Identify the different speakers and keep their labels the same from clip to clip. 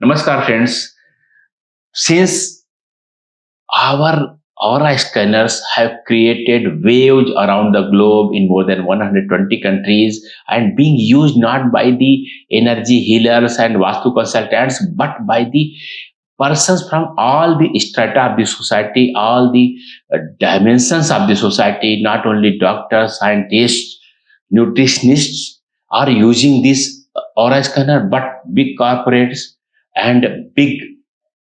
Speaker 1: Namaskar, friends. Since our aura scanners have created waves around the globe in more than 120 countries and being used not by the energy healers and Vastu consultants, but by the persons from all the strata of the society, all the dimensions of the society, not only doctors, scientists, nutritionists are using this aura scanner, but big corporates and big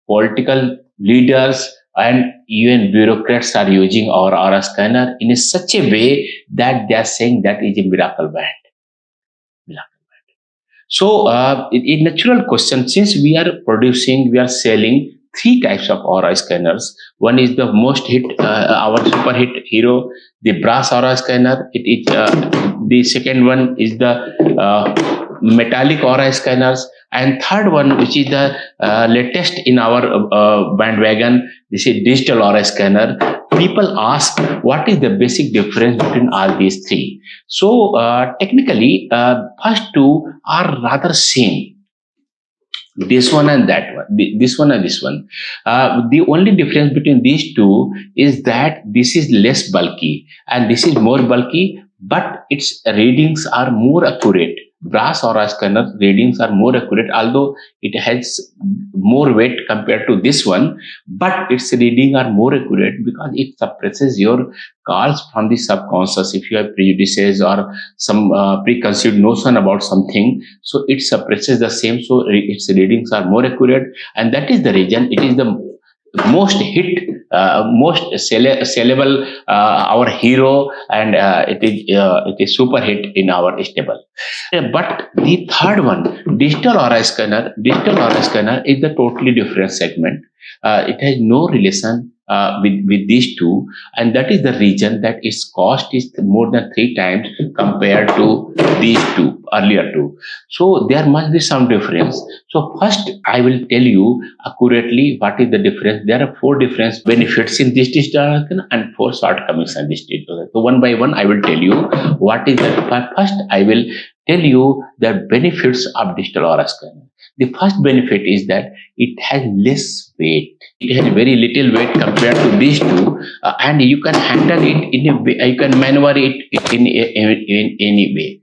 Speaker 1: political leaders and even bureaucrats are using our aura scanner in such a way that they are saying that is a miracle band. Miracle. So, a natural question, since we are selling three types of aura scanners. One is the most hit, our super hit hero, the brass aura scanner. It is the second one is the metallic aura scanners, and third one, which is the latest in our bandwagon, this is digital aura scanner. People ask what is the basic difference between all these three. So technically, first two are rather same. This one and that one, this one and this one. The only difference between these two is that this is less bulky and this is more bulky, but its readings are more accurate. Brass aura scanner readings are more accurate, although it has more weight compared to this one, but its reading are more accurate because it suppresses your calls from the subconscious. If you have prejudices or some preconceived notion about something, so it suppresses the same, so its readings are more accurate, and that is the reason it is the most hit, most sellable, our hero, and it is super hit in our stable. But the third one, digital aura scanner is the totally different segment. It has no relation with these two, and that is the reason that its cost is more than three times compared to these two earlier two. So there must be some difference. So first, I will tell you accurately what is the difference. There are four different benefits in this digital aura scanner and four shortcomings in this digital aura scanner. So one by one, I will tell you what is that. First, I will tell you the benefits of digital aura scanner. The first benefit is that it has less weight. It has very little weight compared to these two, and you can handle it in a way. You can maneuver it in any way.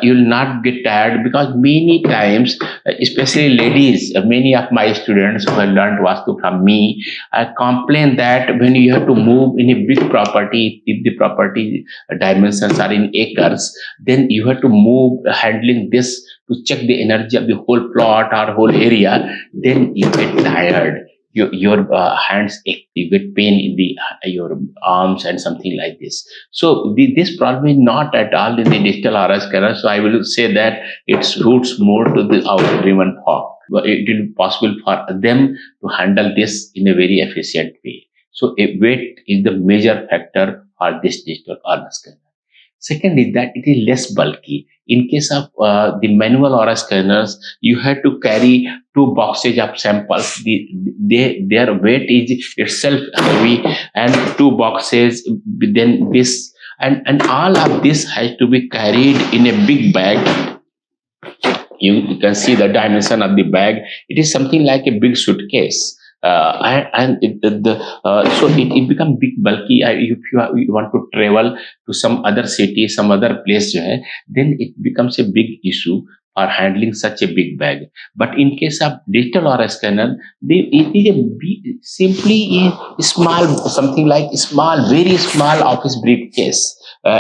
Speaker 1: You will not get tired because many times, especially ladies, many of my students who have learned Vastu from me, complain that when you have to move in a big property, if the property dimensions are in acres, then you have to move handling this to check the energy of the whole plot or whole area, then you get tired. Your hands ache, you get pain in the your arms and something like this. So this problem is not at all in the digital aura scanner. So I will say that its roots more to our women folk. It will be possible for them to handle this in a very efficient way. So weight is the major factor for this digital aura scanner. Second is that it is less bulky. In case of the manual aura scanners, you have to carry two boxes of samples. Their weight is itself heavy, and two boxes, then this, and all of this has to be carried in a big bag. You can see the dimension of the bag. It is something like a big suitcase. So it becomes big bulky. If you want to travel to some other city, some other place, then it becomes a big issue for handling such a big bag. But in case of digital aura scanner, it is simply a small, something like a small, very small office briefcase.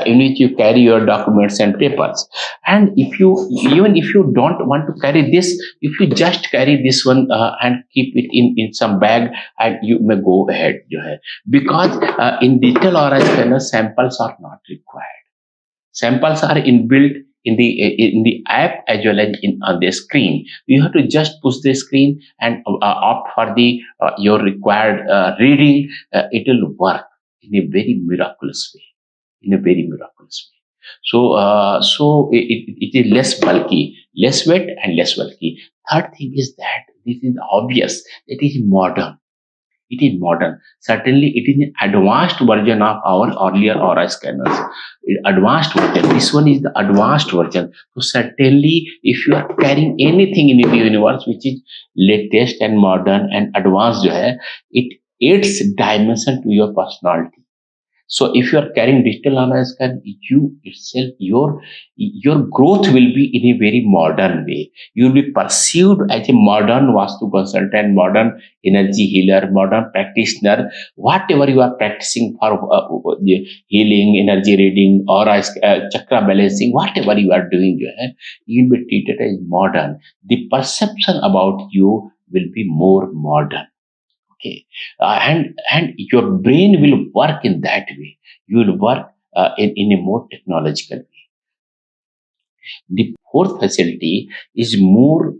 Speaker 1: In which you carry your documents and papers. And even if you don't want to carry this, if you just carry this one and keep it in some bag, and you may go ahead. Because in digital aura scanner, samples are not required. Samples are inbuilt in the app as well as on the screen. You have to just push the screen and opt for the your required reading. It will work in a very miraculous way. So it is less bulky, less weight, and less bulky. Third thing is that this is obvious. It is modern. It is modern. Certainly, it is an advanced version of our earlier aura scanners. Advanced version. This one is the advanced version. So certainly, if you are carrying anything in the universe which is latest and modern and advanced, जो है, it adds dimension to your personality. So if you are carrying digital aura scan, you itself, your growth will be in a very modern way. You will be perceived as a modern Vastu consultant, modern energy healer, modern practitioner. Whatever you are practicing for the healing, energy reading, aura chakra balancing, whatever you are doing, you will be treated as modern. The perception about you will be more modern. Okay, and your brain will work in that way. You will work in a more technological way. The fourth facility is more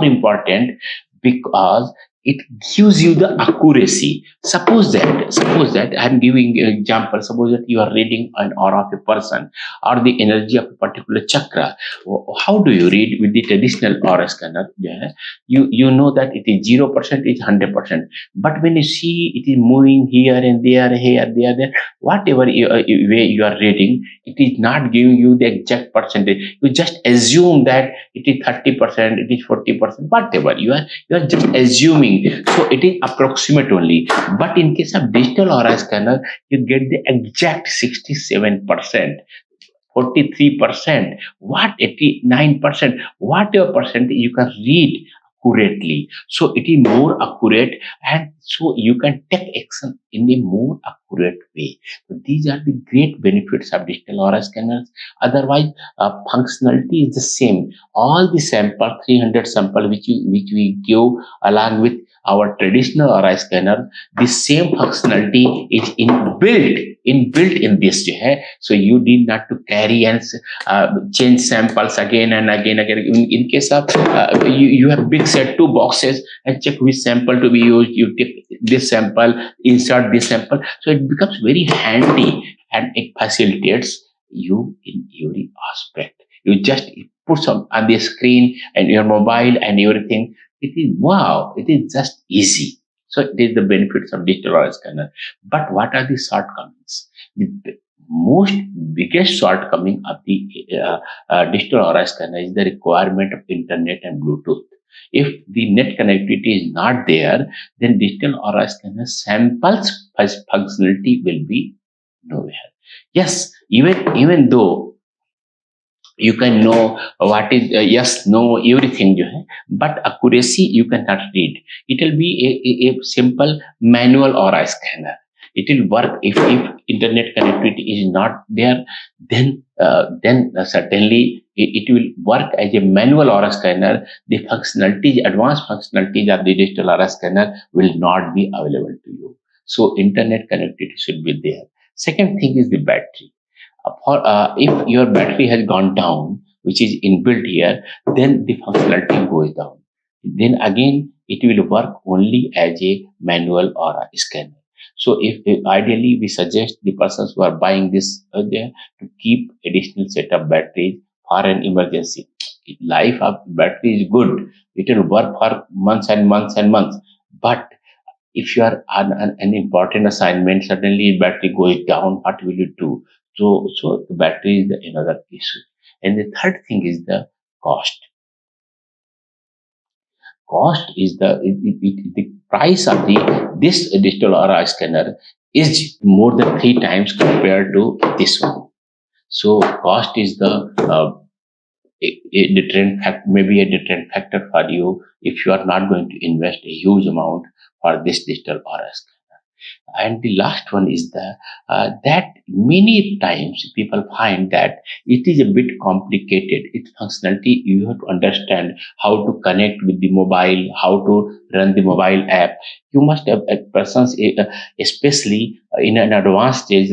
Speaker 1: important because it gives you the accuracy. Suppose that I'm giving you an example. Suppose that you are reading an aura of a person or the energy of a particular chakra. How do you read with the traditional aura scanner? Yeah, you know that it is 0%, it's 100%. But when you see it is moving here and there, there, whatever way you are reading, it is not giving you the exact percentage. You just assume that it is 30%, it is 40%, whatever. You are just assuming. So it is approximate only. But in case of digital aura scanner, you get the exact 67%. 43%, what 89%, whatever percent you can read accurately. So it is more accurate, and so you can take action in a more accurate way. So these are the great benefits of digital aura scanners. Otherwise, functionality is the same. All the sample, 300 sample which we give along with our traditional aura scanner, the same functionality is inbuilt in this. So you need not to carry and change samples again and again. In case of you have big set two boxes and check which sample to be used. You take this sample, insert this sample. So it becomes very handy and it facilitates you in every aspect. You just put some on the screen and your mobile and everything. It is wow. It is just easy. So it is the benefits of digital aura scanner. But what are the shortcomings? The most biggest shortcoming of the digital aura scanner is the requirement of internet and Bluetooth. If the net connectivity is not there, then digital aura scanner samples functionality will be nowhere. Yes, even though you can know what is yes, no, everything, but accuracy you cannot read. It will be a simple manual aura scanner. It will work if internet connectivity is not there. Then certainly it will work as a manual aura scanner. The functionalities, advanced functionalities of the digital aura scanner will not be available to you. So internet connectivity should be there. Second thing is the battery. If your battery has gone down, which is inbuilt here, then the functionality goes down. Then again, it will work only as a manual or a scanner. So if ideally we suggest the persons who are buying this to keep additional set of batteries for an emergency. Life of battery is good. It will work for months and months and months. But if you are on an important assignment, suddenly battery goes down, what will you do? So the battery is another issue. And the third thing is the cost. Cost is the price of this digital aura scanner is more than 3 times compared to this one. So cost is the a deterrent maybe a deterrent factor for you if you are not going to invest a huge amount for this digital aura scanner. And the last one is that many times people find that it is a bit complicated. Its functionality, you have to understand how to connect with the mobile, how to run the mobile app. You must have persons, especially in an advanced age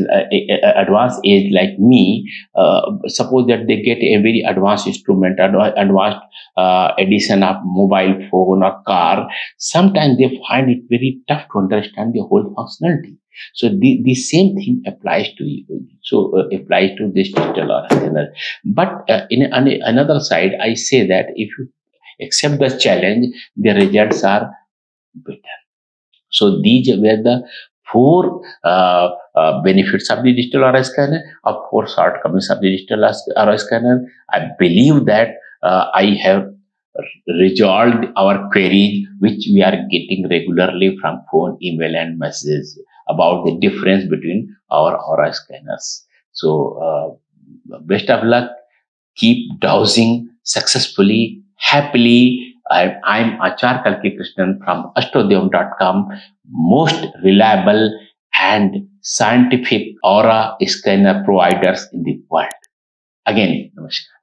Speaker 1: like me. Suppose that they get a very advanced instrument, advanced edition of mobile phone or car. Sometimes they find it very tough to understand the whole functionality. So the same thing applies to you. So applies to this digital aura scanner. But on another side, I say that if you accept the challenge, the results are better. So these were the four benefits of the digital aura scanner. Of course, shortcomings of the digital aura scanner. I believe that I have resolved our queries, which we are getting regularly from phone, email, and messages about the difference between our aura scanners. So, best of luck. Keep dowsing successfully, happily. I'm Achar Kalki Krishnan from AstroDevam.com, most reliable and scientific aura scanner providers in the world. Again, namaskar.